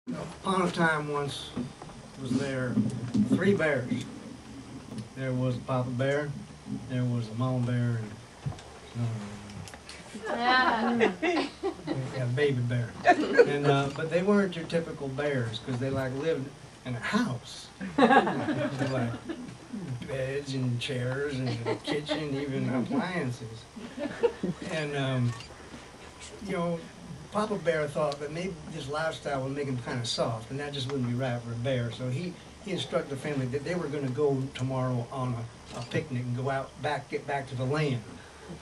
Upon a time once was there 3 bears. There was a papa bear, there was a mama bear, and a baby bear. And but they weren't your typical bears because they like lived in a house. They like beds and chairs and a kitchen, even appliances. And you know, Papa Bear thought that maybe this lifestyle would make him kind of soft, and that just wouldn't be right for a bear. So he instructed the family that they were going to go tomorrow on a picnic and go out get back to the land.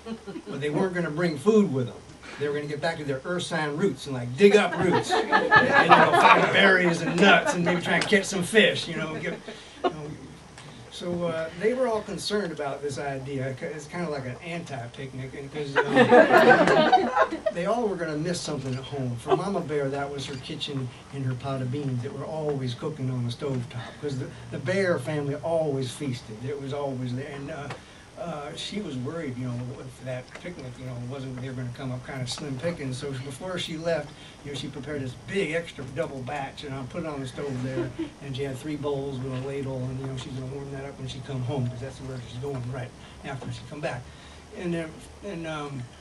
But they weren't going to bring food with them. They were going to get back to their earth sign roots and like dig up roots and you know, find berries and nuts and maybe try and catch some fish. You know, so they were all concerned about this idea. It's kind of like an anti-picnic, because they all were going to miss something at home. For Mama Bear, that was her kitchen and her pot of beans that were always cooking on the stovetop, because the Bear family always feasted. It was always there. And she was worried, you know, if that picnic, you know, wasn't, they were going to come up kind of slim pickings. So before she left, you know, she prepared this big extra double batch, and I put it on the stove there, and she had 3 bowls with a ladle, and you know, she's going to warm that up when she come home, because that's where she's going right after she come back. And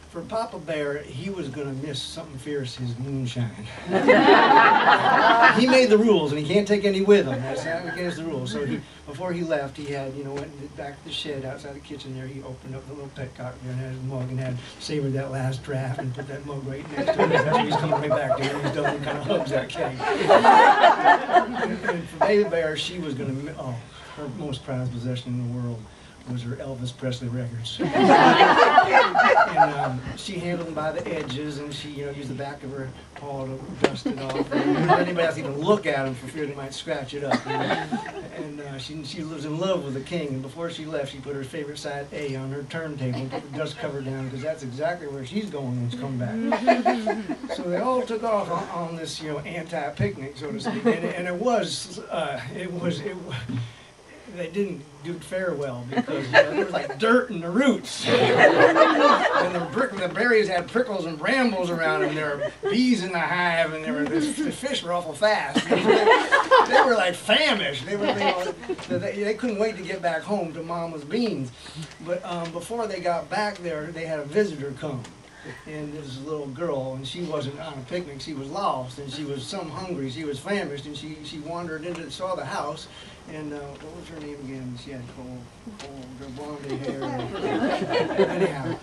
for Papa Bear, he was going to miss something fierce, his moonshine. He made the rules, and he can't take any with him. That's against the rules. So before he left, he had, you know, went back to the shed outside the kitchen there. He opened up the little petcock there and had his mug and had savored that last draft and put that mug right next to him. That's what he's coming right back to. When he's done, he kind of hugs that keg. And for Baby Bear, she was going to, oh, her most prized possession in the world was her Elvis Presley records. And she handled them by the edges, and she, you know, used the back of her paw to dust it off. And anybody else even look at them for fear they might scratch it up. And she was in love with the king, and before she left, she put her favorite side A on her turntable and put the dust cover down, because that's exactly where she's going when she comes back. So they all took off on this, you know, anti-picnic, so to speak, and they didn't do fare well, because you know, there was like dirt in the roots, and the berries had prickles and brambles around them. There were bees in the hive, and the fish were awful fast. They were like famished. They couldn't wait to get back home to Mama's beans. But before they got back there, they had a visitor come. And this little girl, and she wasn't on a picnic, she was lost, and she was some hungry, she was famished, and she wandered into, saw the house, and what was her name again? She had blonde hair. Anyhow,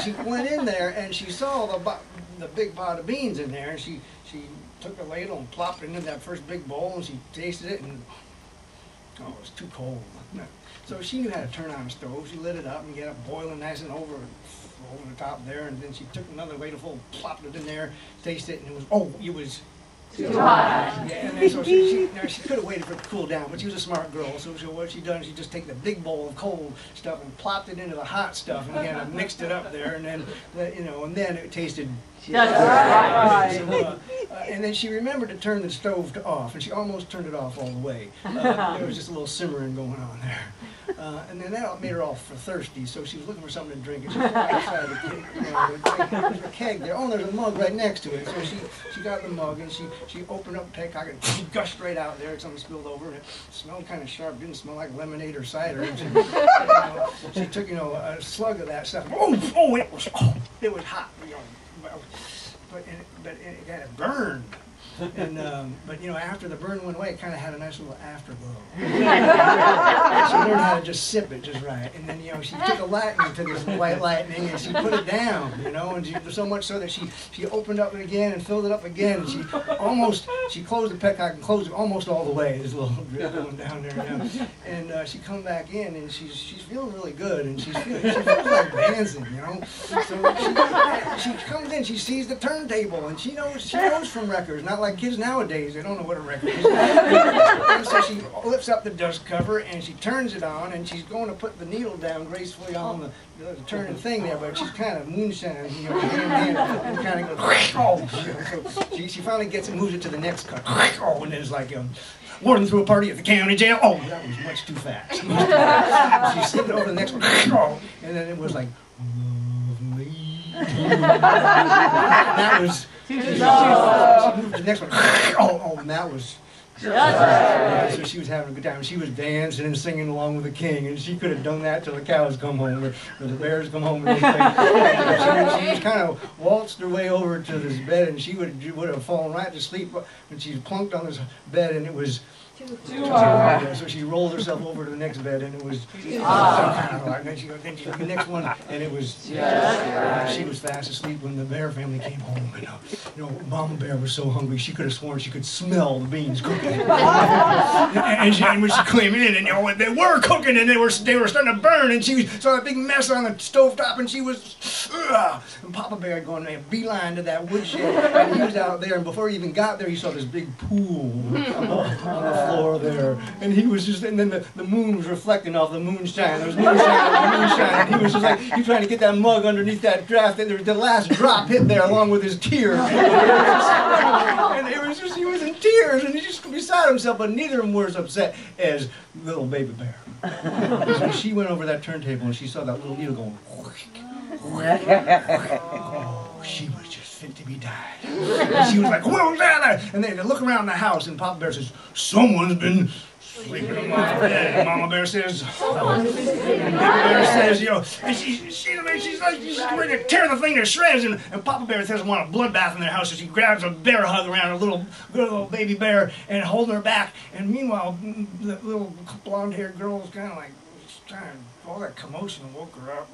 she went in there, and she saw the big pot of beans in there, and she took a ladle and plopped it into that first big bowl, and she tasted it, and oh, it was too cold. So she knew how to turn on the stove. She lit it up and get it boiling nice and over the top there, and then she took another ladleful, plopped it in there, tasted it, and it was too hot. Yeah, and then so she could have waited for it to cool down, but she was a smart girl. So what she done, she just take the big bowl of cold stuff and plopped it into the hot stuff, and kind of mixed it up there, and then and then it tasted. And then she remembered to turn the stove off, and she almost turned it off all the way. There was just a little simmering going on there. And then that made her all thirsty, so she was looking for something to drink, and she went outside there's a keg there. Oh, there's a mug right next to it. So she got the mug, and she opened up the petcock, and she gushed right out there. Something spilled over, and it smelled kind of sharp. Didn't smell like lemonade or cider. And she took, you know, a slug of that stuff. It was hot. You know, but it kind of burned. And but you know, after the burn went away, it kind of had a nice little afterglow. She learned how to just sip it just right. And then, you know, she took a lightning to this white lightning, and she put it down, you know, and so much so that she opened up it again and filled it up again, and she closed the petcock and closed it almost all the way. There's a little drip going down there now. And she come back in, and she's feeling really good, and she feels like dancing, you know. So she comes in, she sees the turntable, and she knows from records, not like kids nowadays, they don't know what a record is. And so she lifts up the dust cover, and she turns it on, and she's going to put the needle down gracefully on the turning thing there, but she's kind of moonshine, you know, hand, and kind of goes, so she finally gets it, moves it to the next cut, and it's like, Warden threw a party at the county jail. Oh, that was much too fast. She slipped it over the next one, and then it was like, love me. That was She moved to the next one. Oh, and that was... Yeah, so she was having a good time. She was dancing and singing along with the king, and she could have done that till the cows come home, or the bears come home. And she was kind of waltzed her way over to this bed, and she would have fallen right to sleep when she plunked on this bed, and it was too hard. So she rolled herself over to the next bed, and it was kind of hard. And then she goes, then she the next one, and it was she was fast asleep when the bear family came home. And Mama Bear was so hungry she could have sworn she could smell the beans cooking. and when she came in, and they were cooking, and they were starting to burn, and she saw a big mess on the stovetop, and she was and Papa Bear had gone a beeline to that woodshed, and he was out there, and before he even got there, he saw this big pool on the floor there, and he was just, and then the moon was reflecting off the moonshine. There was moonshine on the moonshine, and he was just like, he trying to get that mug underneath that draft, and the last drop hit there along with his tears. And it was just, he was in tears, and he just beside himself, but neither of them were as upset as little baby bear. So she went over that turntable, and she saw that little needle going, oh, she was just fit to be died. And she was like, what was that? And they look around the house, and Papa Bear says, someone's been sleeping on my bed. And Mama Bear says, and Baby Bear says, and she's like, she's ready to tear the thing to shreds. And Papa Bear doesn't want a bloodbath in their house, so she grabs a bear hug around her little baby bear and holding her back. And meanwhile, the little blonde-haired girl was kind of like, all that commotion woke her up.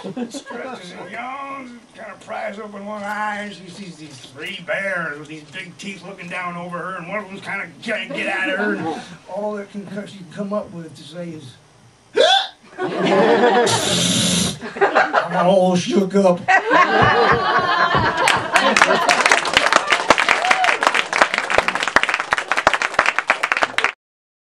And stretches and yawns, kind of pries open one eye, and she sees these three bears with these big teeth looking down over her, and one of them's kind of trying to get at her, and all that she can come up with to say is, I'm all shook up.